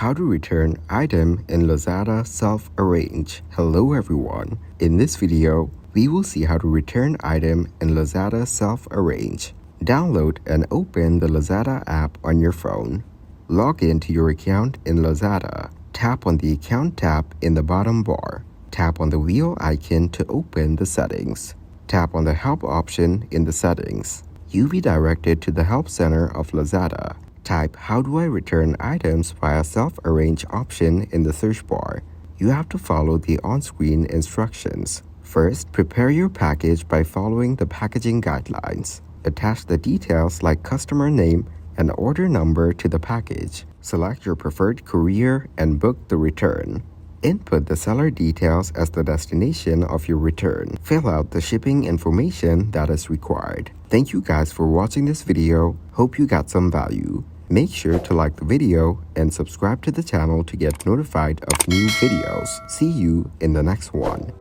How to return item in Lazada self-arrange. Hello everyone. In this video, we will see how to return item in Lazada self-arrange. Download and open the Lazada app on your phone. Log into your account in Lazada. Tap on the account tab in the bottom bar. Tap on the wheel icon to open the settings. Tap on the help option in the settings. You'll be directed to the help center of Lazada. Type "How do I return items" via self-arrange option in the search bar. You have to follow the on-screen instructions. First, prepare your package by following the packaging guidelines. Attach the details like customer name and order number to the package. Select your preferred courier and book the return. Input the seller details as the destination of your return. Fill out the shipping information that is required. Thank you guys for watching this video. Hope you got some value. Make sure to like the video and subscribe to the channel to get notified of new videos. See you in the next one.